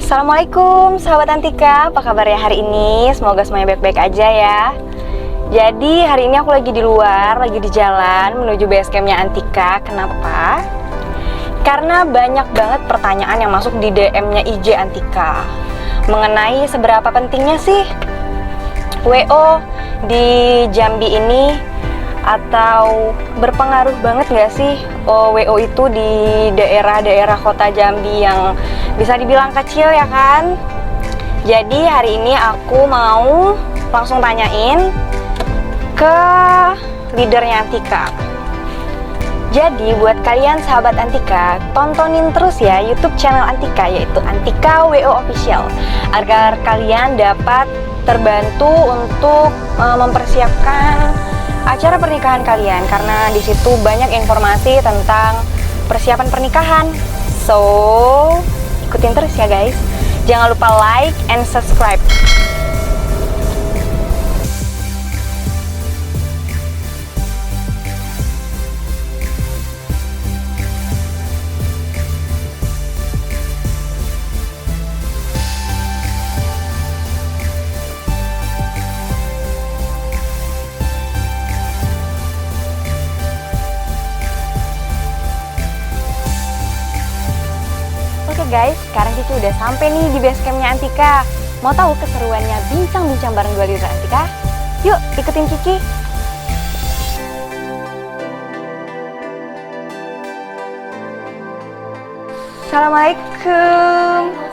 Assalamualaikum sahabat Antika, apa kabar ya hari ini? Semoga semuanya baik-baik aja ya. Jadi hari ini aku lagi di luar, lagi di jalan menuju base campnya Antika. Kenapa? Karena banyak banget pertanyaan yang masuk di DM-nya IG Antika mengenai seberapa pentingnya sih WO di Jambi ini, atau berpengaruh banget nggak sih WO itu di daerah-daerah kota Jambi yang bisa dibilang kecil ya kan? Jadi hari ini aku mau langsung tanyain ke leadernya Antika. Jadi buat kalian sahabat Antika, tontonin terus ya YouTube channel Antika, yaitu Antika WO Official, agar kalian dapat terbantu untuk mempersiapkan acara pernikahan kalian, karena di situ banyak informasi tentang persiapan pernikahan. So, ikutin terus ya guys. Jangan lupa like and subscribe. Oke guys, sekarang Kiki udah sampai nih di base campnya Antika. Mau tahu keseruannya bincang-bincang bareng dua leader Antika? Yuk, ikutin Kiki. Assalamualaikum.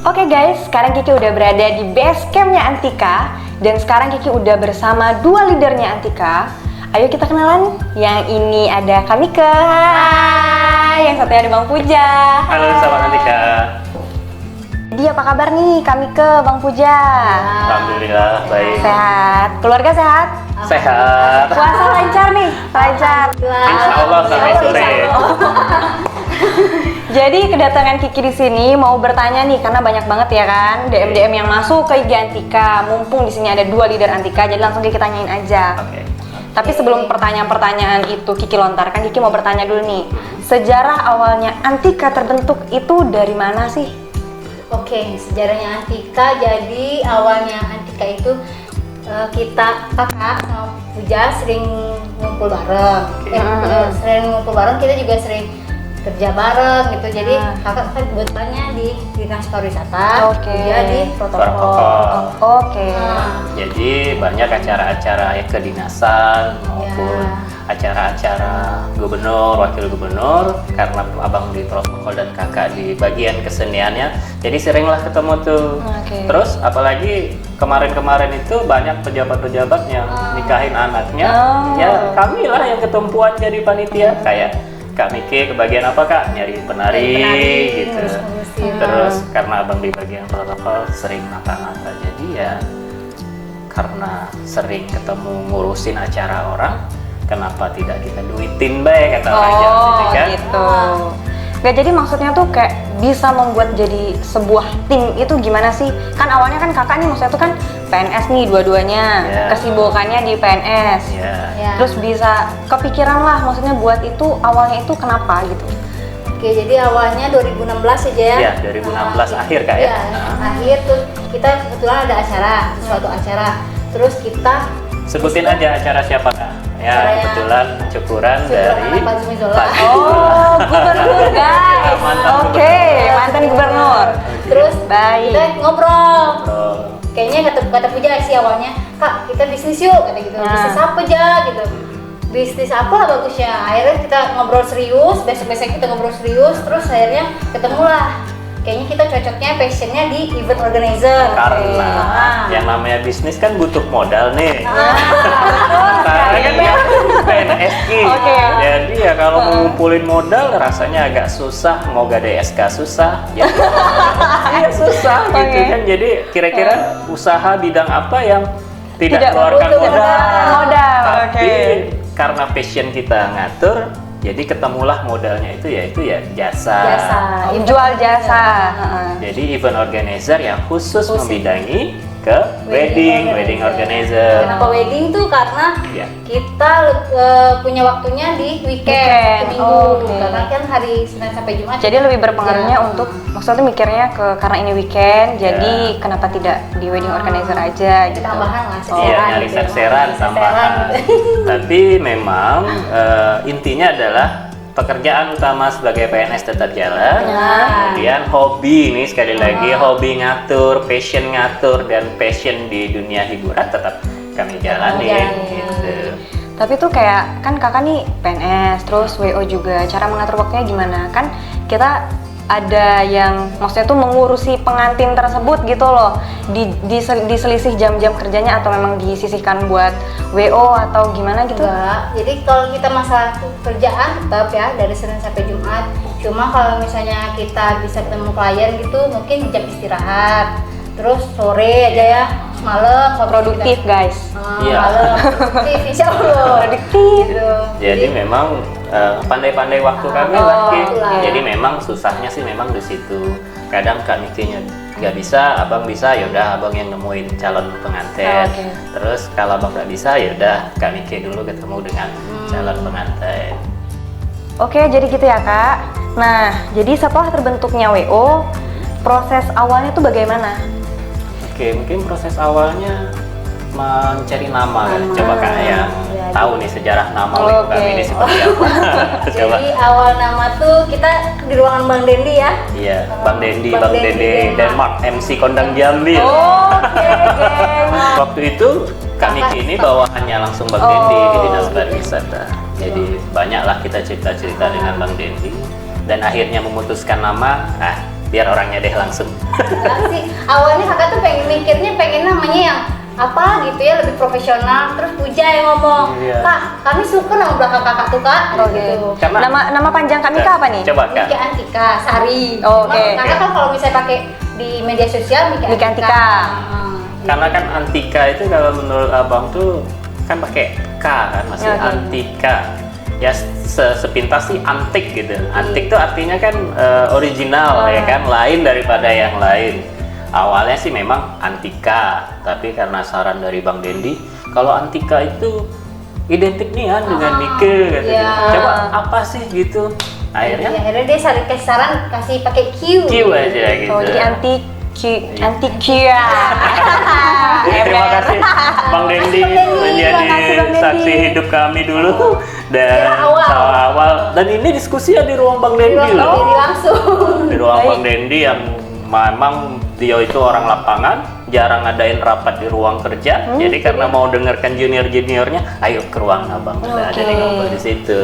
Oke guys, sekarang Kiki udah berada di base campnya Antika. Dan sekarang Kiki udah bersama dua leadernya Antika. Ayo kita kenalan. Yang ini ada Kamike. Hai. Yang satunya ada Bang Puja. Halo sahabat Antika. Jadi apa kabar nih Kamike, Bang Puja? Alhamdulillah baik. Sehat? Keluarga sehat? Sehat. Puasa lancar nih? Lancar. Insya Allah sampai sore. Jadi kedatangan Kiki di sini mau bertanya nih, karena banyak banget ya kan DM yang masuk ke IG Antika. Mumpung di sini ada dua leader Antika, jadi langsung Kiki tanyain aja. Oke. Tapi sebelum pertanyaan-pertanyaan itu Kiki lontarkan, Kiki mau bertanya dulu nih. Sejarah awalnya Antika terbentuk itu dari mana sih? Oke, sejarahnya Antika. Jadi awalnya Antika itu kita kakak sama Puja sering ngumpul bareng. Sering ngumpul bareng, kita juga sering kerja bareng gitu. Jadi kakak kan kebetulannya di dinas pariwisata, Puja di protokol. Oke. Jadi banyak acara-acara kedinasan maupun acara-acara gubernur, wakil gubernur. Karena abang di protokol dan kakak di bagian keseniannya, jadi seringlah ketemu tuh. Terus apalagi kemarin-kemarin itu banyak pejabat-pejabat yang nikahin anaknya. Ya kami lah yang ketumpuan jadi panitia. Kayak Kak Miki kebagian apa Kak? Nyari penari gitu. Terus karena abang di bagian protokol sering mata-mata, jadi ya karena sering ketemu ngurusin acara orang, kenapa tidak kita duitin baik kata orang Jawa gitu kan? Gitu. Gak, jadi maksudnya tuh kayak bisa membuat jadi sebuah tim itu gimana sih? Kan awalnya kan kakak nih maksudnya tuh kan PNS nih dua-duanya, kesibukannya di PNS. Terus bisa kepikiran lah maksudnya buat itu, awalnya itu kenapa gitu? Oke, jadi awalnya 2016 aja ya. Iya, 2016 akhir Kak ya? Iya, akhir tuh kita kebetulan ada acara, suatu acara. Terus kita sebutin aja acara siapa Kak? Ya, kebetulan cukuran dari Pak Zumizola. Oh, gubernur guys. Oke, mantan gubernur. Terus baik. kita ngobrol. Kayaknya kata Puja sih awalnya, Kak kita bisnis yuk, kata gitu. Bisnis apa aja gitu. Bisnis apa lah bagusnya. Akhirnya kita ngobrol serius, besok-besok kita ngobrol serius, terus akhirnya ketemulah. Kayaknya kita cocoknya passionnya di event organizer. Karena yang namanya bisnis kan butuh modal nih. Karena kan ya PNSI. Jadi ya kalau ngumpulin modal rasanya agak susah. Mau gak ada SK susah. Ya, ya susah gitu kan. Jadi kira-kira usaha bidang apa yang tidak keluarkan modal. Tapi karena passion kita ngatur, jadi ketemulah modalnya itu ya jasa. Jual jasa. Jadi event organizer yang khusus membidangi ke wedding organizer. Kenapa wedding tuh karena Iya. kita punya waktunya di weekend, Weekend. Sabtu Minggu. Oh, oke. Karena kan hari Senin sampai Jumat. Jadi lebih berpengaruhnya Iya. untuk maksudnya mikirnya karena ini weekend, jadi kenapa tidak di wedding organizer aja gitu. tambahan lah, Iya, seseran nyari gitu. serseran tambahan. Tapi memang intinya adalah pekerjaan utama sebagai PNS tetap jalan. Kemudian hobi ini sekali lagi hobi ngatur, passion ngatur dan passion di dunia hiburan tetap kami jalani gitu. Tapi tuh kayak kan kakak nih PNS, terus WO juga. Cara mengatur waktunya gimana? Kan kita ada yang maksudnya tuh mengurusi pengantin tersebut gitu loh. Diselisih jam-jam kerjanya atau memang disisihkan buat WO atau gimana gitu? Enggak. Jadi kalau kita masalah kerjaan tetap ya dari Senin sampai Jumat. Cuma kalau misalnya kita bisa ketemu klien gitu mungkin jam istirahat. Terus sore aja ya, malam kalau Produktif guys. Iya. Malam produktif insya Allah. Produktif. Gitu. Jadi memang pandai-pandai waktu kami lah. Ki. itulah. Jadi memang susahnya sih memang di situ. Kadang kami nggak bisa, abang bisa, yaudah abang yang nemuin calon pengantin. Oke. Terus kalau abang nggak bisa, yaudah kami dulu ketemu dengan calon pengantin. Oke, jadi gitu ya kak. Nah, jadi setelah terbentuknya WO, proses awalnya tuh bagaimana? Oke, mungkin proses awalnya mencari nama kan. Coba kak yang Ya, tahu nih sejarah nama WO Oke. kami ini seperti apa. Coba. Jadi awal nama tuh kita di ruangan Bang Dendi ya. Iya, Bang Dendi, Bang Bang Dendi Dede, Denmark. Denmark, MC Kondang Jambil. Oke, geng. Waktu itu kami kini bawaannya langsung Bang Dendi di Dinas Pariwisata. Jadi banyaklah kita cerita-cerita dengan Bang Dendi dan akhirnya memutuskan nama, biar orangnya deh langsung. Enggak sih, awalnya kakak tuh pengen namanya yang apa gitu ya, lebih profesional. Terus Puja yang ngomong, Iya. Kak, kami suka nama belakang kakak tuh kak, Oke. gitu. Karena Nama panjang kami kak apa nih? Coba kak. Miki Antika, Sari. Oh, Cuma oke. kakak kan kalau misalnya pakai di media sosial Miki Miki Antika. Antika. Karena kan Antika itu kalau menurut abang tuh kan pakai K kan, masih Oke. Antika. Ya sepintas sih antik gitu. Antik tuh artinya kan original ya kan, lain daripada yang lain. Awalnya sih memang Antika, tapi karena saran dari Bang Dendi, kalau Antika itu identik nih kan dengan Nike katanya. iya. Coba apa sih gitu. Ya, Akhirnya akhirnya dia kasih saran kasih pakai Q. Q aja gitu. Oh, jadi antikia. Terima kasih Bang Dendi menjadi Terima kasih, Bang Dendi. saksi hidup kami dulu dan awal. Dan ini diskusi ya di ruang Bang Di Dendi ruang Bang loh. Dendi langsung. Di ruang Bang Dendi yang memang dia itu orang lapangan, jarang ngadain rapat di ruang kerja. Jadi karena mau dengarkan juniornya, ayo ke ruang abang. Nah, Oke. jadi ngobrol di situ.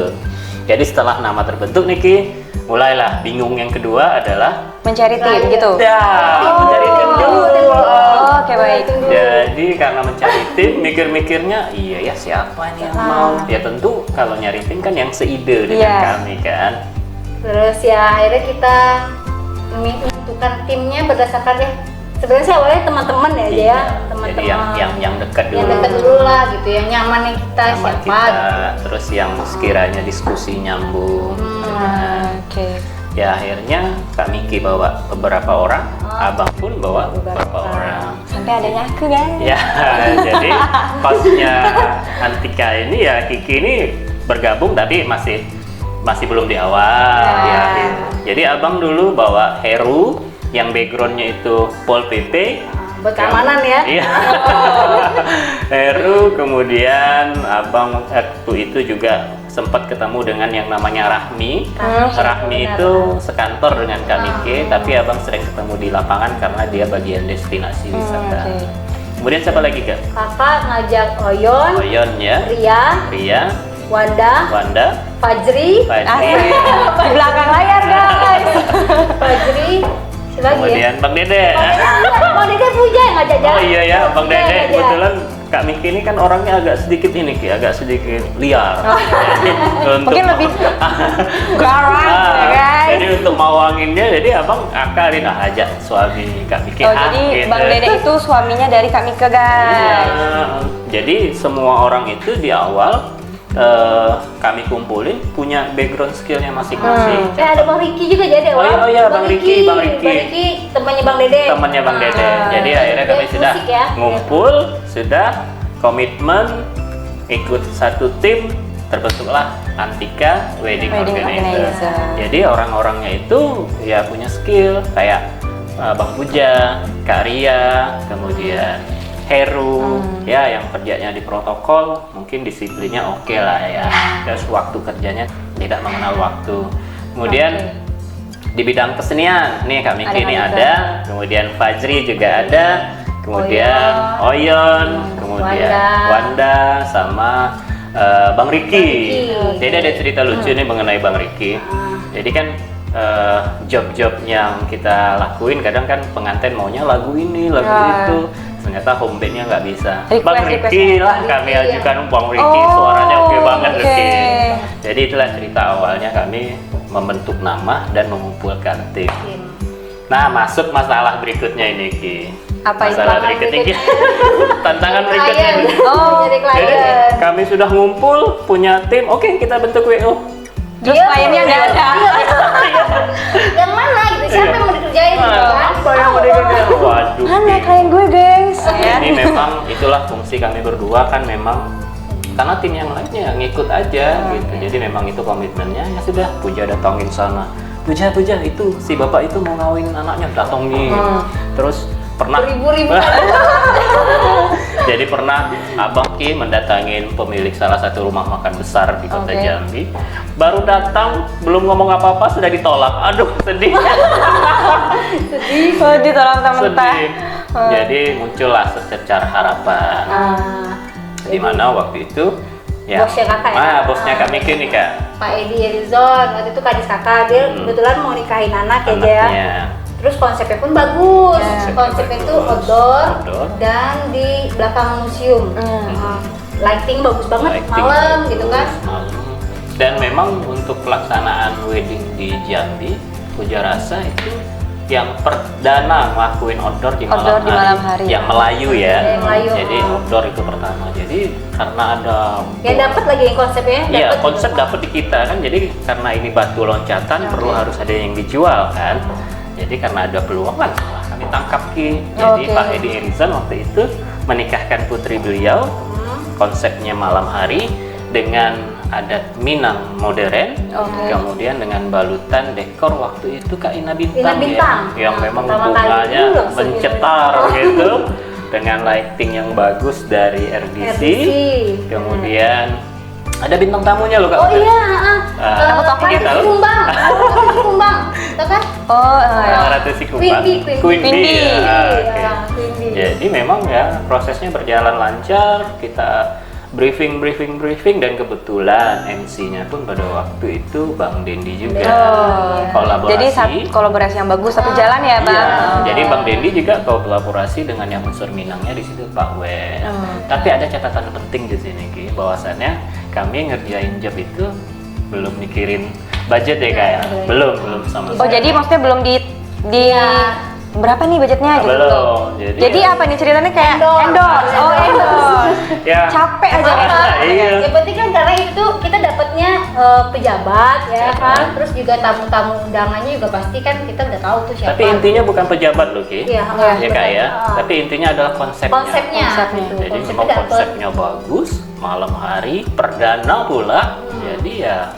Jadi setelah nama terbentuk Niki, mulailah bingung yang kedua adalah Mencari tim gitu. mencari tim dulu. Oh, oke baik. Jadi karena mencari tim, mikir-mikirnya, iya ya siapa nih yang mau? Ya tentu kalau nyari tim kan yang seide dengan Iya. kami kan. Terus ya akhirnya kita menentukan timnya berdasarkan ya sebenarnya sih awalnya teman-teman ya aja ya, Iya. teman-teman Jadi yang dekat dulu. yang dekat dulu lah gitu, yang nyamannya kita sama siapa kita, gitu. terus yang sekiranya diskusi nyambung. Nah, Oke. ya akhirnya Kak Miki bawa beberapa orang, Abang pun bawa beberapa orang. Sampai adanya aku guys. Ya, jadi pasnya Antika ini ya Kiki ini bergabung tapi masih belum di awal, di akhir. Jadi abang dulu bawa Heru yang backgroundnya itu Pol PP. Buat keamanan ya. Iya. Heru, kemudian abang waktu itu juga sempat ketemu dengan yang namanya Rahmi. Rahmi itu sekantor dengan Kak Miki, tapi abang sering ketemu di lapangan karena dia bagian destinasi wisata. Oke. Kemudian siapa lagi Kak? Kakak ngajak Oyon, Oyon ya, Ria, Wanda, Fajri, Fajri, Di belakang layar guys. Fajri, siapa lagi ya? kemudian Bang Dede. Bang Dede Puja yang ngajak jalan. Oh iya ya, Bang Puja yang Dede. ngajak. Kebetulan Kak Miki ini kan orangnya agak sedikit ini Ki, agak sedikit liar. Jadi, Mungkin lebih garang ya guys. Jadi untuk mawanginnya, jadi abang akalin ajak suami Kak Miki. Oh jadi Bang Dede itu suaminya dari Kak Mika guys. Iya. Jadi semua orang itu di awal kami kumpulin punya background skillnya masing-masing. Ada Bang Riki juga jadi Oh iya, Bang Riki. Bang Riki temannya Bang Dede. Temannya Bang Dede. Jadi akhirnya kami Band sudah musik ya. ngumpul, sudah komitmen, ikut satu tim, terbentuklah Antika Wedding Organizer. Jadi orang-orangnya itu ya punya skill kayak Bang Puja, Kak Ria, kemudian Heru, ya yang kerjanya di protokol, mungkin disiplinnya oke lah ya. Terus waktu kerjanya tidak mengenal waktu. Kemudian di bidang kesenian, nih Kak Miki ini ada, kemudian Fajri juga ada, kemudian Oyon, kemudian Wanda sama Bang Riki. Jadi ada cerita lucu nih mengenai Bang Riki. Jadi kan job-job yang kita lakuin kadang kan pengantin maunya lagu ini, lagu itu. Ternyata home band-nya nggak bisa. Bang Riki lah kami ajukan, Bang Riki suaranya oke banget Riki. Jadi itulah cerita awalnya kami membentuk nama dan mengumpulkan tim. Nah, masuk masalah berikutnya ini Ki. Apa itu? Masalah berikutnya Ki. Tantangan berikutnya. Jadi klien. Jadi kami sudah ngumpul punya tim, oke kita bentuk WO. Terus kliennya nggak ada. Yang mana gitu? Siapa yang mau dikerjain gitu kan? Apa yang mau dikerjain? Waduh. Mana klien gue, gengs? Ini memang itulah fungsi kami berdua kan memang karena tim yang lainnya ngikut aja gitu. Jadi memang itu komitmennya ya sudah Puja datangin sana. Puja itu si bapak itu mau ngawin anaknya datangin. Terus pernah Ribu-ribu. Jadi pernah Abang Ki mendatangin pemilik salah satu rumah makan besar di kota Jambi. Baru datang, belum ngomong apa-apa sudah ditolak. Aduh, sedih. Sedih. Oh, ditolak mentah-mentah. Sedih. Jadi muncullah secercar harapan. Di mana waktu itu ya, Bosnya kakak ya? bosnya Kak Miki nih Kak. Pak Edi Erizon, waktu itu kadis kakak, dia kebetulan mau nikahin anak ya Jaya. Anaknya. Terus konsepnya pun bagus, konsepnya itu bagus. outdoor Outdoor. dan di belakang museum. Lighting bagus banget, Lighting malam bagus, gitu kan. malam. Dan memang untuk pelaksanaan wedding di Jambi, Puja rasa itu yang perdana ngelakuin outdoor di malam, malam hari. Yang Melayu ya. Yang Melayu. Jadi outdoor itu pertama. Jadi karena ada Yang dapat lagi konsepnya? Iya, dapet konsep gitu. dapat di kita kan. Jadi karena ini batu loncatan perlu harus ada yang dijual kan. Jadi karena ada peluang kan kami tangkap Ki. Jadi Pak Edi Erizon waktu itu menikahkan putri beliau. Konsepnya malam hari dengan adat Minang modern, kemudian dengan balutan dekor waktu itu Kak Ina Bintang, Bintang. ya, yang memang Pertama kali bunganya dulu langsung mencetar gitu, dengan lighting yang bagus dari RDC. Kemudian ada bintang tamunya loh Kak. Oh iya, Ratu Kumbang, Ratu Kumbang, tau kan? Ratu Sikumbang, Queen Bee. Oke. Queen Bee. Jadi memang ya prosesnya berjalan lancar, kita briefing dan kebetulan MC-nya pun pada waktu itu Bang Dendi juga kolaborasi. Jadi kolaborasi yang bagus satu jalan ya Bang. Iya, jadi Bang Dendi juga kolaborasi dengan yang unsur Minangnya di situ Pak Wen. Tapi ada catatan penting di sini Ki, bahwasannya kami ngerjain job itu belum mikirin budget ya Kak ya. Belum sama sekali. Oh, jadi maksudnya belum di berapa nih budgetnya gitu? Belum. Jadi apa nih ceritanya kayak endorse. Oh, endorse. Ya. Capek aja kan. Iya. Yang penting kan karena itu kita dapatnya pejabat ya kan, terus juga tamu-tamu undangannya juga pasti kan kita udah tahu tuh siapa. Tapi intinya bukan pejabat loh Ki. Iya, ya Kak ya. Tapi intinya adalah konsepnya. Konsepnya. Gitu. Jadi Konsepnya memang dapet. konsepnya bagus, malam hari, perdana pula. Jadi ya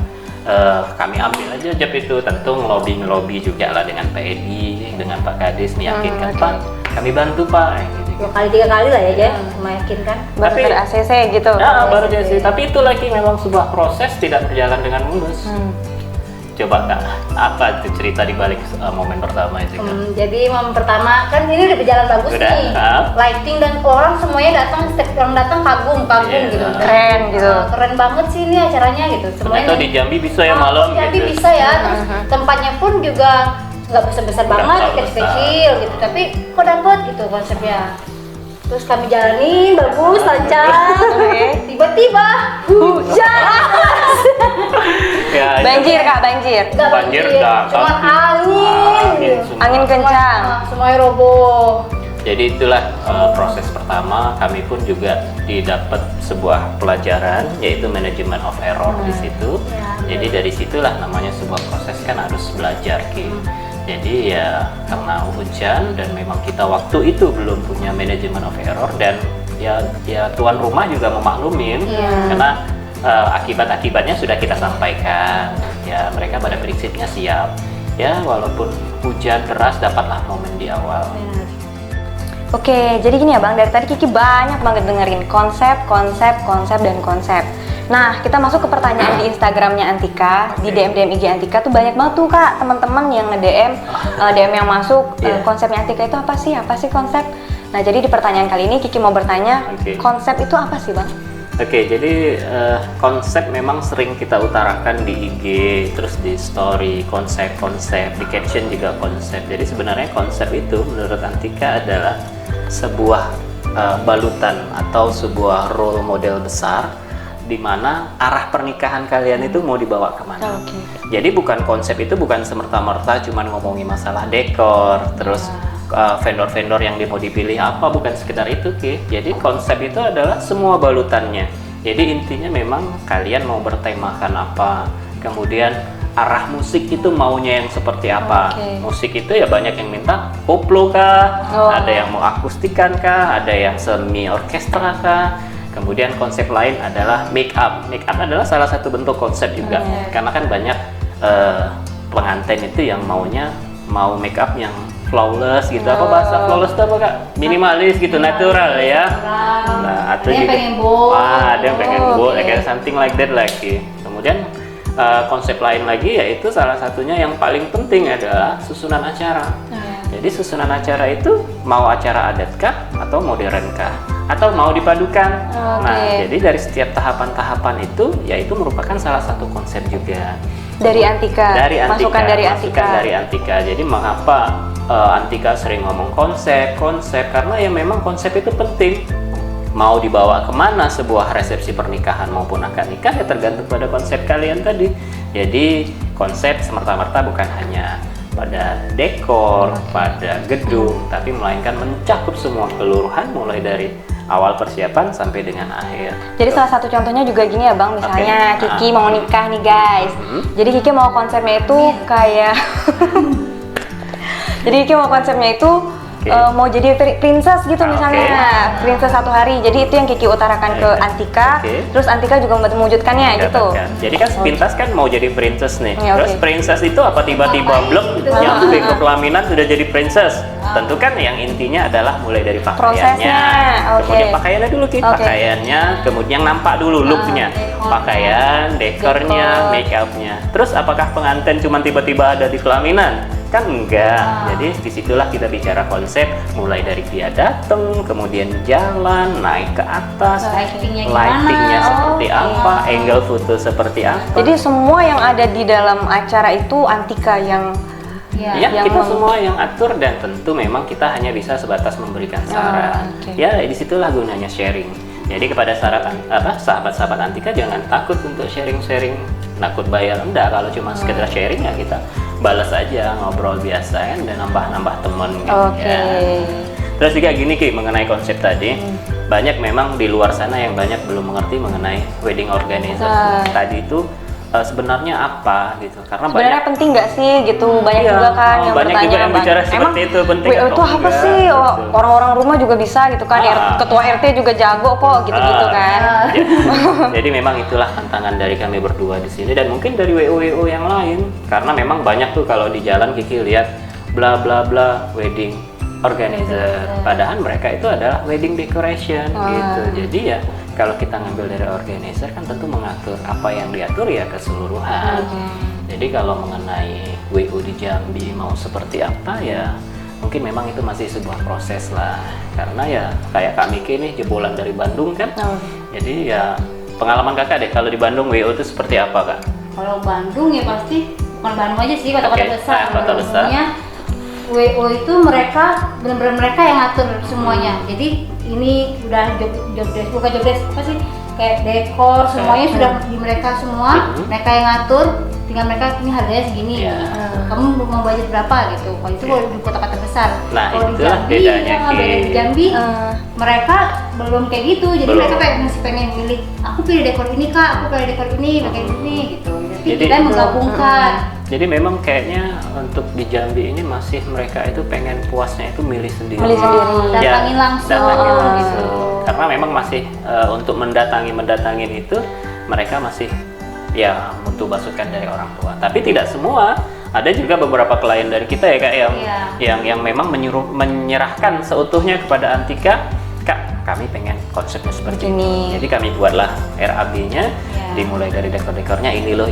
kami ambil aja job itu, tentu ngelobi juga lah dengan Pak Edi, dengan Pak Kadis, meyakinkan Pak, kami bantu Pak, gitu. 2 kali 3 kali lah ya, meyakinkan. Baru Tapi- dari ACC gitu. Ya baru dia sih, tapi itu lagi memang sebuah proses tidak berjalan dengan mulus. Coba Kak, apa itu cerita di balik momen pertama itu Kak? Jadi momen pertama kan ini udah berjalan bagus Udah, nih, lighting dan orang semuanya datang, setiap orang datang kagum Iya. gitu. Keren gitu. Keren banget sih ini acaranya gitu. Ternyata di Jambi bisa ya malam Jambi gitu. bisa ya, terus tempatnya pun juga nggak besar-besar Nggak banget, terlalu kecil-kecil gitu, tapi kok dapet gitu konsepnya. Terus kami jalanin bagus, lancar. Tiba-tiba hujan. Ya, Banjir Kak, banjir. Nggak Banjir datang. cuma angin. Angin semua. Angin kencang. Semuanya roboh. Jadi itulah proses pertama pertama kami pun juga didapat sebuah pelajaran yaitu manajemen of error di situ. Jadi dari situlah namanya sebuah proses kan harus belajar Ki. Jadi ya karena hujan dan memang kita waktu itu belum punya manajemen of error dan ya tuan rumah juga memaklumin karena akibat-akibatnya sudah kita sampaikan. Ya mereka pada prinsipnya siap. Ya walaupun hujan deras dapatlah momen di awal. Oke, jadi gini ya Bang, dari tadi Kiki banyak banget dengerin konsep. Nah, kita masuk ke pertanyaan di Instagramnya Antika, di DM IG Antika tuh banyak banget tuh Kak, teman-teman yang nge-DM, DM yang masuk, konsepnya Antika itu apa sih konsep? Nah, jadi di pertanyaan kali ini Kiki mau bertanya, konsep itu apa sih Bang? Oke, jadi konsep memang sering kita utarakan di IG, terus di story, konsep, di caption juga konsep. Jadi sebenarnya konsep itu menurut Antika adalah sebuah balutan atau sebuah role model besar di mana arah pernikahan kalian itu mau dibawa kemana. Jadi konsep itu bukan semerta-merta cuman ngomongin masalah dekor, terus vendor-vendor yang mau dipilih apa, bukan sekedar itu Ki. Jadi konsep itu adalah semua balutannya. Jadi intinya memang kalian mau bertemakan apa, kemudian arah musik itu maunya yang seperti apa. Musik itu ya banyak yang minta koplo kah, ada yang mau akustikan kah, ada yang semi orkestra kah. Kemudian konsep lain adalah make up adalah salah satu bentuk konsep juga, karena kan banyak pengantin itu yang mau make up yang flawless gitu. Apa bahasa flawless itu apa Kak? Minimalis gitu, natural ya. Nah, atau juga ada yang pengen bold, kayak something like that lagi. Kemudian konsep lain lagi yaitu salah satunya yang paling penting adalah susunan acara. Jadi susunan acara itu mau acara adat kah atau modern kah? Atau mau dipadukan. Nah, jadi dari setiap tahapan-tahapan itu yaitu merupakan salah satu konsep juga. Dari Antika. Masukan dari Antika. Jadi mengapa Antika sering ngomong konsep karena ya memang konsep itu penting. Mau dibawa kemana sebuah resepsi pernikahan maupun akad nikah ya tergantung pada konsep kalian tadi. Jadi konsep semerta-merta bukan hanya pada dekor, pada gedung, tapi melainkan mencakup semua keseluruhan mulai dari awal persiapan sampai dengan akhir. Jadi salah satu contohnya juga gini ya Bang, misalnya Kiki mau nikah nih guys. Jadi Kiki mau konsepnya itu kayak mau jadi princess gitu misalnya, princess satu hari. Jadi itu yang Kiki utarakan ke Antika, terus Antika juga mewujudkannya gitu. Jadi kan sepintas kan mau jadi princess nih, terus princess itu apa tiba-tiba blok yang ke pelaminan sudah jadi princess? Tentu kan yang intinya adalah mulai dari pakaiannya, kemudian pakaiannya dulu pakaiannya, kemudian nampak dulu looknya, pakaian, dekornya, make upnya. Terus apakah pengantin cuma tiba-tiba ada di pelaminan? Kan enggak. Jadi disitulah kita bicara konsep, mulai dari dia datang, kemudian jalan, naik ke atas, lightingnya seperti apa, angle foto seperti apa. Jadi semua yang ada di dalam acara itu Antika yang kita semua yang atur, dan tentu memang kita hanya bisa sebatas memberikan saran. Ya disitulah gunanya sharing. Jadi kepada sahabat-sahabat Antika jangan takut untuk sharing-sharing, takut bayar enggak. Kalau cuma sekedar sharing ya kita balas aja, ngobrol biasa kan, dan nambah-nambah temen gitu ya. Terus juga gini Ki, mengenai konsep tadi, banyak memang di luar sana yang banyak belum mengerti mengenai wedding organizer. Tadi itu sebenarnya apa gitu, karena sebenarnya banyak penting nggak sih gitu, banyak juga kan yang banyak bertanya juga yang bicara seperti itu, penting WO itu apa sih, orang-orang rumah juga bisa gitu kan, ketua RT juga jago kok gitu-gitu kan. Jadi memang itulah tantangan dari kami berdua di sini, dan mungkin dari WO yang lain, karena memang banyak tuh kalau di jalan Kiki lihat bla bla bla wedding organizer, padahal mereka itu adalah wedding decoration gitu. Jadi ya kalau kita ngambil dari organizer kan tentu mengatur apa yang diatur ya keseluruhan. Jadi kalau mengenai WO di Jambi mau seperti apa ya mungkin memang itu masih sebuah proses lah, karena ya kayak Kak Miki nih jebolan dari Bandung kan. Jadi ya pengalaman Kakak deh kalau di Bandung WO itu seperti apa Kak? Kalau Bandung ya pasti bukan Bandung aja sih, kota-kota besar. Kota besar. WO itu mereka benar-benar mereka yang ngatur semuanya. Jadi ini udah job desk, bukan job desk apa sih, kayak dekor semuanya sudah di mereka semua, mereka yang ngatur, tinggal mereka ini harganya segini. Iya. Kamu mau budget berapa gitu. Kalau itu kalau di kota-kota besar. Nah, kalau di itulah Jambi, bedanya, Ki. beda di Jambi, mereka belum kayak gitu. Jadi Belum. mereka kayak masih pengen milih, aku pilih dekor ini Kak, aku pilih dekor ini, pakai ini gitu. Jadi Jadi kita menggabungkan. Jadi memang kayaknya untuk di Jambi ini masih mereka itu pengen puasnya itu milih sendiri. Milih sendiri. Datangin langsung. Datangin Oh, langsung. gitu. Karena memang masih untuk mendatangin itu mereka masih ya butuh masukan dari orang tua. Tapi tidak semua. Ada juga beberapa klien dari kita ya Kak yang memang menyerahkan seutuhnya kepada Antika. Kak, kami pengen konsepnya seperti ini. Jadi kami buatlah RAB-nya, dimulai dari dekor-dekornya ini loh.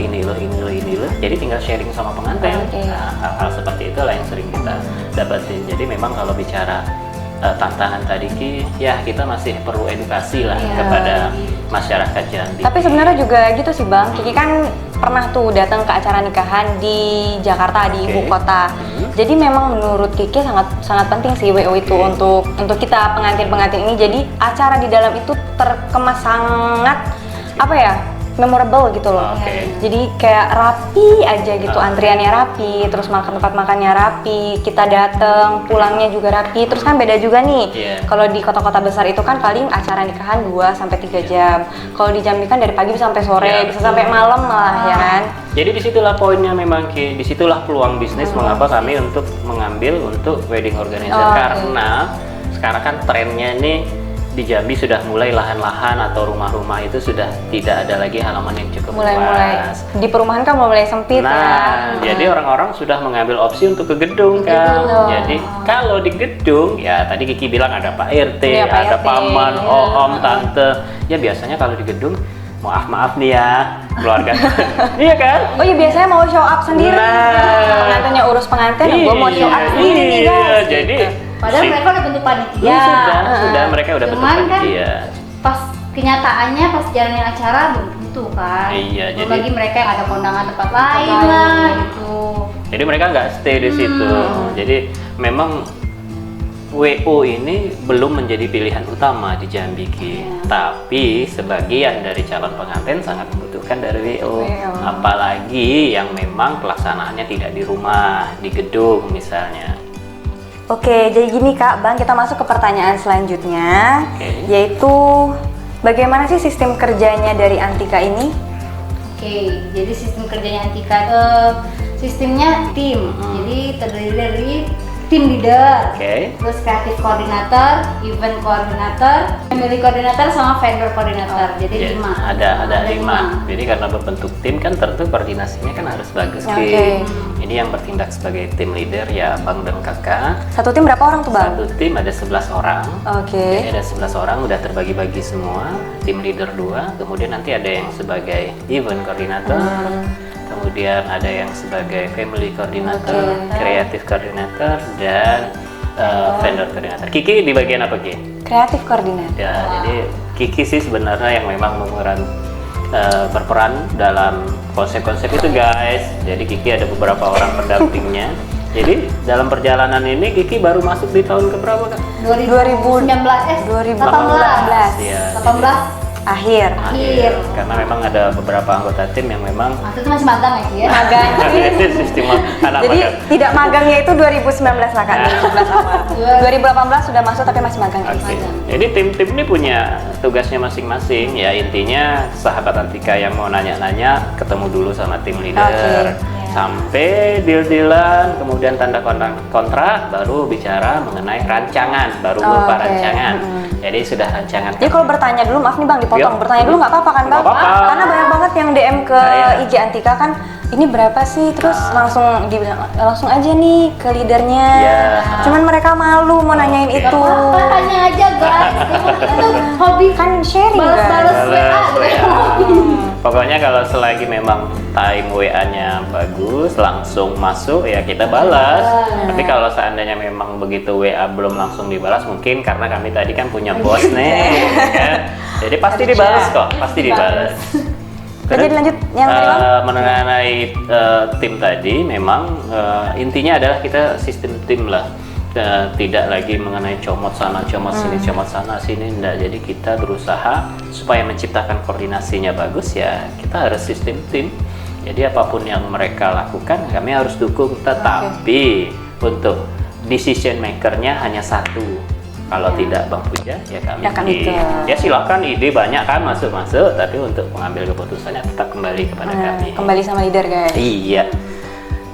Jadi tinggal sharing sama pengantin. Nah, hal-hal seperti itulah yang sering kita dapatin. Jadi memang kalau bicara tantangan tadi Ki, ya kita masih perlu edukasi lah kepada masyarakat Jambi. Tapi sebenarnya juga gitu sih Bang, Kiki kan pernah tuh datang ke acara nikahan di Jakarta, di ibu kota. Jadi memang menurut Kiki sangat penting sih WO itu untuk kita pengantin-pengantin ini. Jadi acara di dalam itu terkemas sangat apa ya, memorable gitu loh. Jadi kayak rapi aja gitu, antriannya rapi, terus tempat makannya rapi, kita datang pulangnya juga rapi. Terus kan beda juga nih, kalau di kota-kota besar itu kan paling acara nikahan 2-3 jam. Kalau di Jambi kan dari pagi bisa sampai sore, bisa sampai malam malah ya kan. Jadi disitulah poinnya memang Ki, disitulah peluang bisnis mengapa kami untuk mengambil untuk wedding organizer. Karena sekarang kan trennya nih di Jambi sudah mulai lahan-lahan atau rumah-rumah itu sudah tidak ada lagi halaman yang cukup luas. Di perumahan kan mulai sempit jadi orang-orang sudah mengambil opsi untuk ke gedung kan. Jadi kalau di gedung ya tadi Kiki bilang ada Pak RT, ada paman, om, tante. Ya biasanya kalau di gedung maaf nih ya keluarga. Iya kan? Oh iya biasanya mau show up sendiri. Pengantinnya urus pengantin, gue mau show up sendiri nih guys. Jadi padahal mereka udah bentuk panitia. Sudah mereka udah bentuk panitia. Pas kenyataannya pas jalannya acara belum tentu kan. Iya, belum lagi mereka yang ada kondangan tempat lain lah gitu. Jadi mereka nggak stay di situ. Jadi memang WO ini belum menjadi pilihan utama di Jambi Ki. Tapi sebagian dari calon pengantin sangat membutuhkan dari WO. Apalagi yang memang pelaksanaannya tidak di rumah, di gedung misalnya. Oke, jadi gini Kak, Bang, kita masuk ke pertanyaan selanjutnya, yaitu bagaimana sih sistem kerjanya dari Antika ini? Oke, jadi sistem kerjanya Antika, sistemnya tim, jadi terdiri dari tim leader, terus kreatif koordinator, event koordinator, family koordinator, sama vendor koordinator. Jadi 5. Ada 5. Jadi karena berbentuk tim kan tentu koordinasinya kan harus bagus. Ini yang bertindak sebagai tim leader ya Bang dan Kakak. Satu tim berapa orang tuh Bang? Satu tim ada 11 orang. Jadi ada 11 orang udah terbagi-bagi semua. Tim leader 2, kemudian nanti ada yang sebagai event koordinator. Kemudian ada yang sebagai family koordinator, kreatif koordinator, dan vendor koordinator. Kiki di bagian apa Ki? Kreatif koordinator. Ya, jadi Kiki sih sebenarnya yang memang berperan dalam konsep-konsep itu guys. Jadi Kiki ada beberapa orang pendampingnya. Jadi dalam perjalanan ini Kiki baru masuk di tahun keberapa Kak? 2018. 18. Akhir. Karena memang ada beberapa anggota tim yang memang waktu itu masih magang ya Ki ya? Magang. sistem anak Jadi magang. tidak magangnya itu 2019 lah Kak, 2017 awal. 2018 sudah masuk tapi masih magang. Jadi tim-tim ini punya tugasnya masing-masing ya, intinya sahabat Antika yang mau nanya-nanya ketemu dulu sama tim leader. Sampai deal-dealan, kemudian tanda kontrak, baru bicara mengenai rancangan, baru berupa rancangan. Jadi sudah rancangan. Jadi kalau bertanya dulu, maaf nih Bang dipotong, bertanya dulu nggak apa-apa kan Bang? Karena banyak banget yang DM ke IG Antika kan, ini berapa sih? Terus langsung dibilang, langsung aja nih ke leadernya. Cuman mereka malu mau nanyain itu. Tanya aja guys, itu hobi kan sharing balas WA gitu. Pokoknya kalau selagi memang time WA-nya bagus, langsung masuk ya kita balas. Tapi kalau seandainya memang begitu WA belum langsung dibalas, mungkin karena kami tadi kan punya bos nih, ya. Jadi pasti dibalas kok, pasti dibalas. Jadi lanjut yang tadi Bang? Mengenai tim tadi, memang intinya adalah kita sistem tim lah. tidak lagi mengenai comot sana, comot sini, comot sana, sini, enggak. Jadi kita berusaha supaya menciptakan koordinasinya bagus ya, kita harus sistem tim. Jadi apapun yang mereka lakukan kami harus dukung, tetapi untuk decision makernya hanya satu. Kalau tidak Bang Puja ya kami ya silakan, ide banyak kan masuk, tapi untuk mengambil keputusannya tetap kembali kepada kami. Kembali sama leader guys. Iya.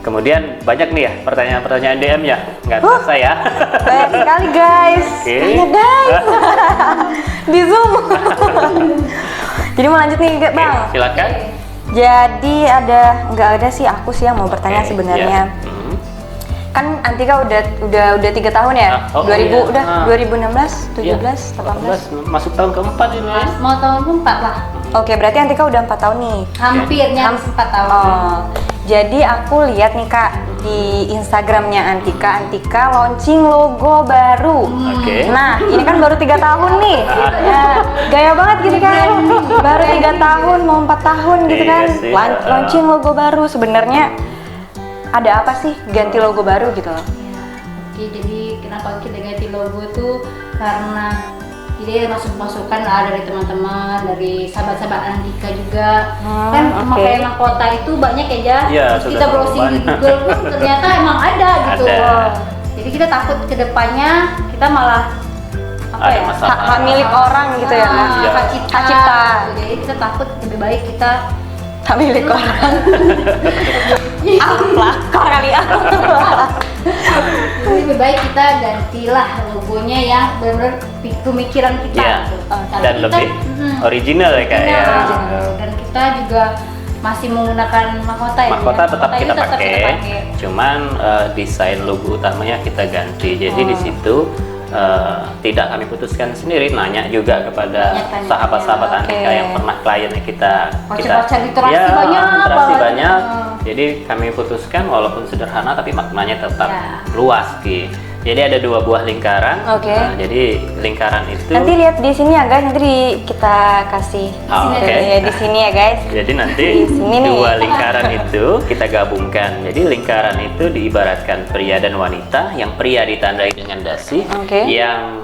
Kemudian banyak nih ya pertanyaan-pertanyaan DM ya, nggak terasa ya. Banyak sekali guys. Banyak guys. Di Zoom. Jadi mau lanjut nih Bang. Silakan. Jadi nggak ada sih, aku sih yang mau bertanya sebenarnya. Kan Antika udah 3 tahun ya? 2016, 17, 18. Masuk tahun keempat ini. Mau tahun keempat lah. Oke, berarti Antika udah 4 tahun nih. Hampirnya 4 tahun. Oh, jadi aku lihat nih Kak di Instagramnya Antika launching logo baru. Oke. Nah, ini kan baru 3 tahun nih. Nah, gaya banget gitu kan. Baru 3 tahun mau 4 tahun gitu kan. Launching logo baru. Sebenarnya ada apa sih ganti logo baru gitu loh? Oke, jadi kenapa kita ganti logo tuh karena jadi masukan dari teman-teman, dari sahabat-sahabat Antika juga. Kan memakai mahkota itu banyak ya, terus kita browsing di Google pun ternyata emang ada gitu. Jadi kita takut kedepannya kita malah hak milik orang gitu ya. Hak cipta. Jadi kita takut lebih baik kita hak milik orang. Pelakor kali ya. Jadi lebih baik kita gantilah logonya yang benar-benar pemikiran kita. Dan lebih original ya Kak ya. Dan kita juga masih menggunakan mahkota ya. Mahkota tetap kita pakai. Cuman desain logo utamanya kita ganti. Jadi di situ tidak kami putuskan sendiri, nanya juga kepada sahabat-sahabat Antika yang pernah kliennya kita interaksi banyak. Jadi kami putuskan walaupun sederhana tapi maknanya tetap luas Ki. Jadi ada 2 buah lingkaran. Jadi lingkaran itu nanti lihat di sini ya guys, nanti kita kasih di sini ya guys. Jadi nanti 2 lingkaran itu kita gabungkan. Jadi lingkaran itu diibaratkan pria dan wanita, yang pria ditandai dengan dasi, yang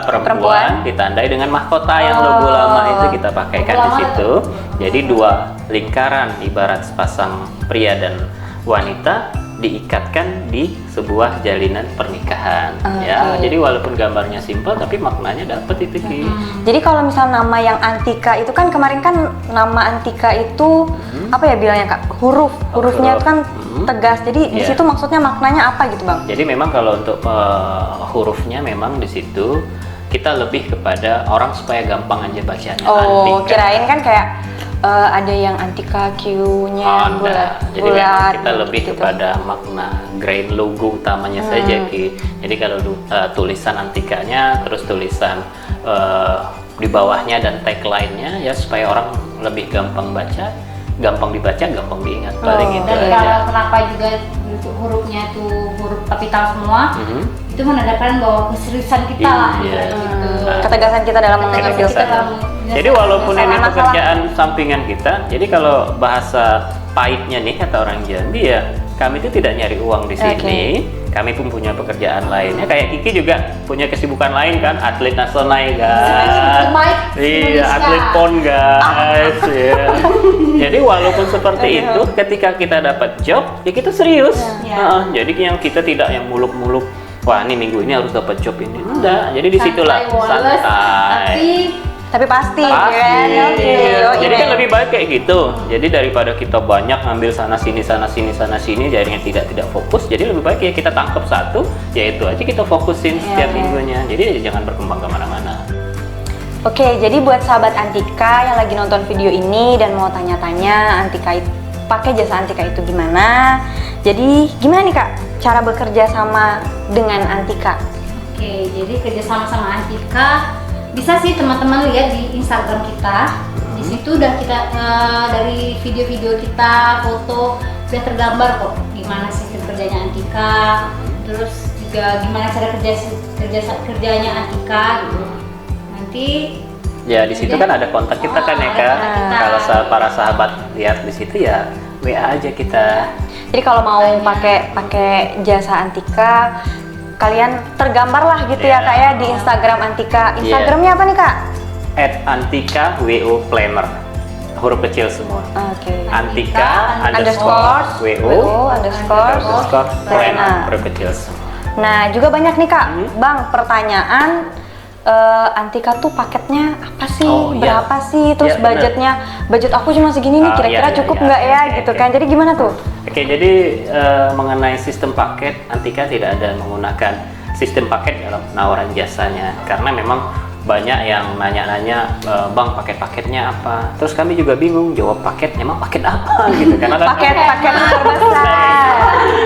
perempuan ditandai dengan mahkota yang logo lama itu kita pakaikan di situ. Jadi 2 lingkaran ibarat sepasang pria dan wanita diikatkan di sebuah jalinan pernikahan. Ya, jadi walaupun gambarnya simpel tapi maknanya dapet itu Ki. Jadi kalau misal nama yang Antika itu kan kemarin kan nama Antika itu apa ya bilangnya Kak? Hurufnya itu kan tegas. Jadi di situ maksudnya maknanya apa gitu Bang? Jadi memang kalau untuk hurufnya memang di situ kita lebih kepada orang supaya gampang aja bacanya. Kirain kan kayak ada yang Antika Q-nya bulat. Jadi memang kita lebih kepada makna grand logo utamanya saja Ki. Jadi kalau tulisan Antikanya, terus tulisan di bawahnya dan tagline-nya ya supaya orang lebih gampang baca, gampang dibaca, gampang diingat. Paling itu aja. Kenapa juga hurufnya itu huruf kapital semua? Itu menandakan bahwa keseriusan kita lah gitu. Ketegasan kita dalam mengambil Jadi walaupun ini pekerjaan sampingan kita, jadi kalau bahasa pahitnya nih kata orang Jambi ya, kami itu tidak nyari uang di sini. Kami pun punya pekerjaan lainnya. Kayak Kiki juga punya kesibukan lain kan, atlet nasional guys. Iya, atlet PON guys. Jadi walaupun seperti itu, ketika kita dapat job, ya kita serius. Jadi yang kita tidak yang muluk-muluk. Wah, ini minggu ini harus dapat job ini. Enggak. Jadi disitulah santai. Tapi pasti. Jadi kan lebih baik kayak gitu. Jadi daripada kita banyak ngambil sana sini, jadinya tidak fokus. Jadi lebih baik ya kita tangkap satu, yaitu aja kita fokusin setiap minggunya. Jadi jangan berkembang kemana-mana. Oke, jadi buat sahabat Antika yang lagi nonton video ini dan mau tanya-tanya Antika pakai jasa Antika itu gimana? Jadi gimana nih Kak cara bekerja sama dengan Antika? Oke, jadi kerja sama Antika bisa sih teman-teman lihat di Instagram kita. Di situ udah kita dari video-video kita, foto sudah tergambar kok gimana sistem kerjanya Antika, terus juga gimana cara kerjanya Antika gitu. Nanti ya di situ kan ada kontak kita kan ya Kak. Kalau para sahabat lihat di situ ya WA aja kita. Jadi kalau mau pakai jasa Antika kalian tergambar lah gitu ya Kak ya di Instagram Antika. Instagramnya apa nih Kak? @antika.wo planner, huruf kecil semua. Oke. Antika underscore wo underscore planner, huruf kecil semua. Nah, juga banyak nih Kak, Bang, pertanyaan Antika tuh paketnya apa sih? Oh, iya. Berapa sih? Terus Iya, bener. budget aku cuma segini nih, Oh, kira-kira iya, cukup iya, nggak ya? oke, Gitu oke. kan. Jadi gimana tuh? Oke, jadi mengenai sistem paket, Antika tidak ada menggunakan sistem paket dalam penawaran jasanya, karena memang banyak yang nanya-nanya, Bang, paket-paketnya apa? Terus kami juga bingung jawab paketnya, emang paket apa gitu kan? Paket terbesar,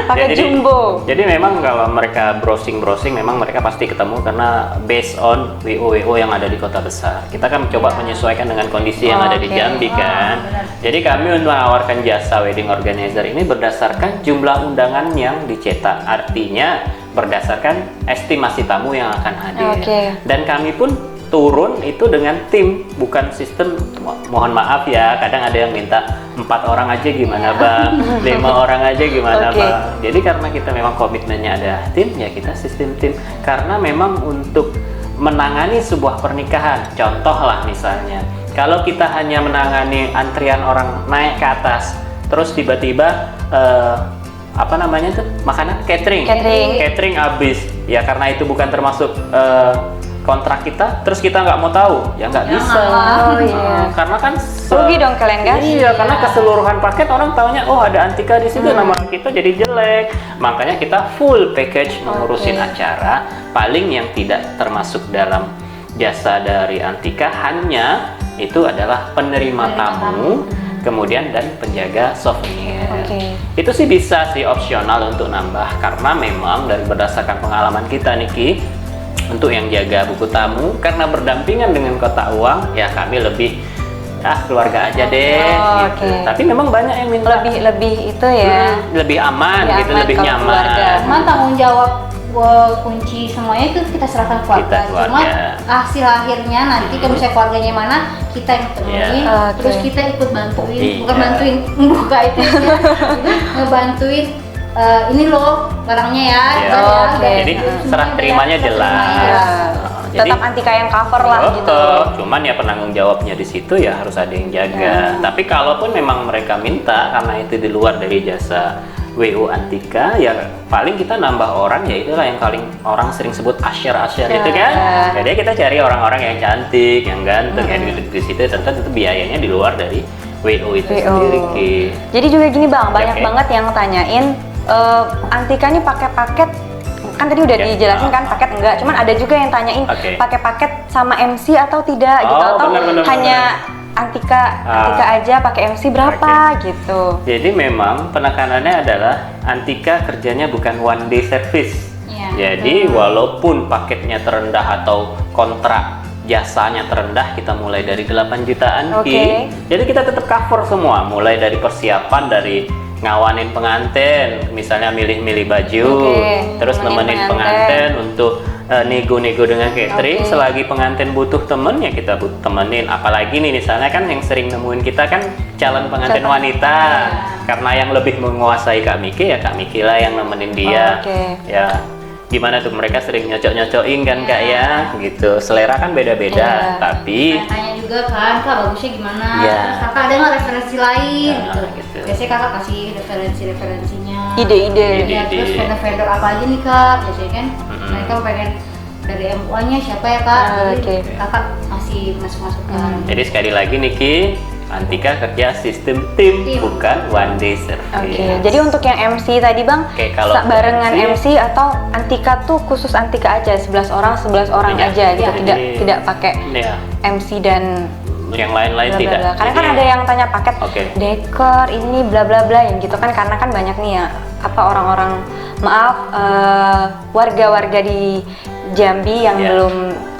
paket jumbo. Jadi memang kalau mereka browsing memang mereka pasti ketemu karena based on WO yang ada di kota besar. Kita kan mencoba menyesuaikan dengan kondisi yang ada di Oke. Jambi kan. Jadi kami untuk menawarkan jasa wedding organizer ini berdasarkan jumlah undangan yang dicetak. Artinya berdasarkan estimasi tamu yang akan hadir. Oke. Dan kami pun turun itu dengan tim, bukan sistem. Mohon maaf ya, kadang ada yang minta 4 orang aja gimana Bang, 5 orang aja gimana Oke. Bang. Jadi karena kita memang komitmennya ada tim, ya kita sistem tim. Karena memang untuk menangani sebuah pernikahan, contoh lah misalnya, kalau kita hanya menangani antrian orang naik ke atas, terus tiba-tiba apa namanya tuh, makanan catering habis, ya karena itu bukan termasuk kontrak kita, terus kita nggak mau tahu, ya nggak bisa. Oh iya. Karena kan Rugi dong kalian guys. Iya, karena keseluruhan paket orang taunya, oh ada Antika di situ, nama kita jadi jelek. Makanya kita full package mengurusin acara. Paling yang tidak termasuk dalam jasa dari Antika hanya itu adalah penerima tamu, kemudian dan penjaga souvenir. Oke. Itu sih bisa sih opsional untuk nambah, karena memang dari berdasarkan pengalaman kita Niki, untuk yang jaga buku tamu karena berdampingan dengan kotak uang, ya kami lebih keluarga aja deh gitu. Oke. Tapi memang banyak yang minta Lebih itu ya. lebih aman Lebih gitu, aman lebih kalau nyaman. keluarga. Cuman tanggung jawab kunci semuanya itu kita serahkan keluarga. Kita keluarga. Cuma hasil akhirnya nanti kalau misalnya keluarganya mana kita yang temuin, Iya. terus Oke. kita ikut bantuin, Iya. bukan bantuin buka itu ya. Jadi ngebantuin ini loh barangnya ya. Iya. udah ya, Oke. udah. Jadi Semuanya serah terimanya serah jelas. terimanya. Ya. Jadi- Tetap Antika yang cover lah gitu. Cuman ya penanggung jawabnya di situ ya harus ada yang jaga. Tapi kalaupun memang mereka minta karena itu di luar dari jasa WO Antika, ya paling kita nambah orang, ya itulah yang paling orang sering sebut asyar-asyar itu kan. Jadi kita cari orang-orang yang cantik, yang ganteng, yang di situ tentu itu biayanya di luar dari WO itu WO. sendiri. Ki. Jadi juga gini Bang, banyak Oke. banget yang tanyain Antika nih pakai paket, kan tadi udah Ya. dijelasin kan paket enggak, cuman ada juga yang tanyain Oke. pakai paket sama MC atau tidak gitu, Oh, atau bener. hanya Antika aja pakai MC berapa gitu. Jadi memang penekanannya adalah Antika kerjanya bukan one day service. Iya. Jadi walaupun paketnya terendah atau kontrak jasanya terendah, kita mulai dari 8 jutaan Oke. Ki. Jadi kita tetap cover semua, mulai dari persiapan, dari ngawanin pengantin, misalnya milih-milih baju, Oke, terus nemenin nemenin pengantin untuk nego-nego dengan catering. Oke. Selagi pengantin butuh temen, ya kita temenin. Apalagi nih misalnya kan yang sering nemuin kita kan calon pengantin Calon. wanita, karena yang lebih menguasai Kak Miki, ya Kak Miki lah yang nemenin dia. Oke. Ya gimana tuh, mereka sering nyocok-nyocokin kan Kak ya, gitu. Selera kan beda-beda, Iya. tapi Tanya juga kan, Kak bagusnya gimana? Iya. Terus kakak ada nggak referensi lain? Nah, gitu. gitu. Biasanya kakak kasih referensinya. Ide-ide. Ya, Ide-ide. terus vendor-vendor apa aja nih Kak? Biasanya kan Mm-mm. mereka pengen dari MUA-nya siapa ya Kak? Jadi Oke. kakak masih masuk-masukkan. jadi sekali lagi Niki, Antika kerja sistem tim, Tim. bukan one day service. Oke, jadi untuk yang MC tadi Bang, Oke, kalau barengan MC, MC atau Antika tuh khusus Antika aja, 11 orang Iya. aja gitu, Iya. tidak pakai Ya, MC dan yang lain-lain bla bla tidak. bla. Karena kan Jadi- ada yang tanya paket Oke. dekor ini bla bla bla yang gitu kan, karena kan banyak nih ya apa orang-orang warga-warga di Jambi yang Ya. belum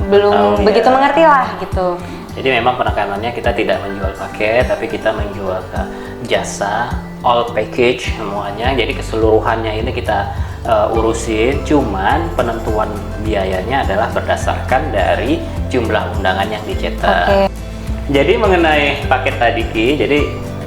Tahu, begitu ya. mengerti lah gitu. Jadi memang penekanannya kita tidak menjual paket, tapi kita menjual jasa all package semuanya. Jadi keseluruhannya ini kita urusin. Cuman penentuan biayanya adalah berdasarkan dari jumlah undangan yang dicetak. Oke. Jadi mengenai paket tadi Ki, jadi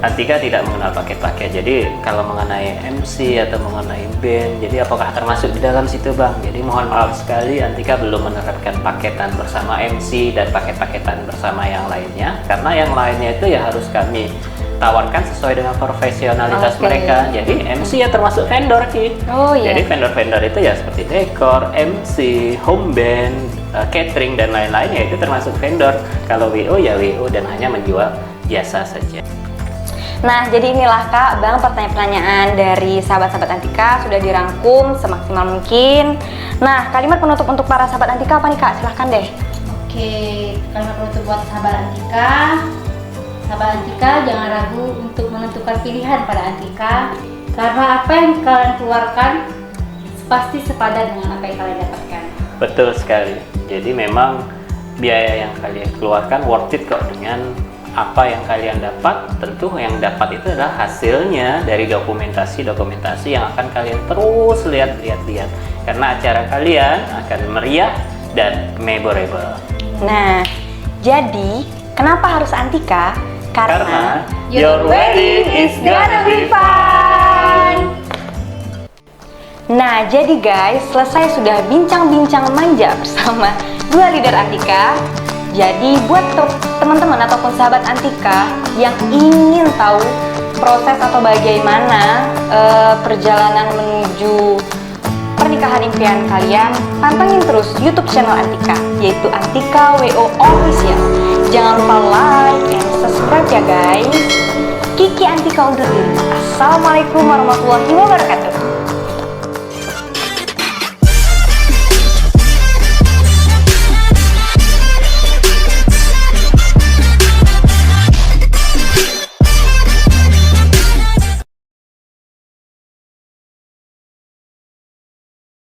Antika tidak mengenal paket-paket. Jadi kalau mengenai MC atau mengenai band, jadi apakah termasuk di dalam situ Bang? Jadi mohon maaf sekali, Antika belum menerapkan paketan bersama MC dan paket-paketan bersama yang lainnya. Karena yang lainnya itu ya harus kami tawarkan sesuai dengan profesionalitas mereka. Jadi MC ya termasuk vendor Ki. Oh iya. Jadi vendor-vendor itu ya seperti dekor, MC, home band, catering dan lain-lain ya itu termasuk vendor. Kalau WO ya WO dan hanya menjual jasa saja. Nah, jadi inilah Kak, Bang, pertanyaan-pertanyaan dari sahabat-sahabat Antika sudah dirangkum semaksimal mungkin. Nah, kalimat penutup untuk para sahabat Antika apa nih Kak? Silahkan deh. Oke, kalimat penutup buat sahabat Antika. Sahabat Antika, jangan ragu untuk menentukan pilihan pada Antika, karena apa yang kalian keluarkan pasti sepadan dengan apa yang kalian dapatkan. Betul sekali. Jadi memang biaya yang kalian keluarkan worth it kok dengan apa yang kalian dapat. Tentu yang dapat itu adalah hasilnya dari dokumentasi yang akan kalian terus lihat. Karena acara kalian akan meriah dan memorable. Nah, jadi kenapa harus Antika? Karena your wedding is gonna be fun. Nah, jadi guys, selesai sudah bincang-bincang manja bersama dua leader Antika. Jadi buat teman-teman ataupun sahabat Antika yang ingin tahu proses atau bagaimana perjalanan menuju pernikahan impian kalian, pantengin terus YouTube channel Antika, yaitu Antika WO Official. Jangan lupa like and subscribe ya guys. Kiki Antika undur diri. Assalamualaikum warahmatullahi wabarakatuh.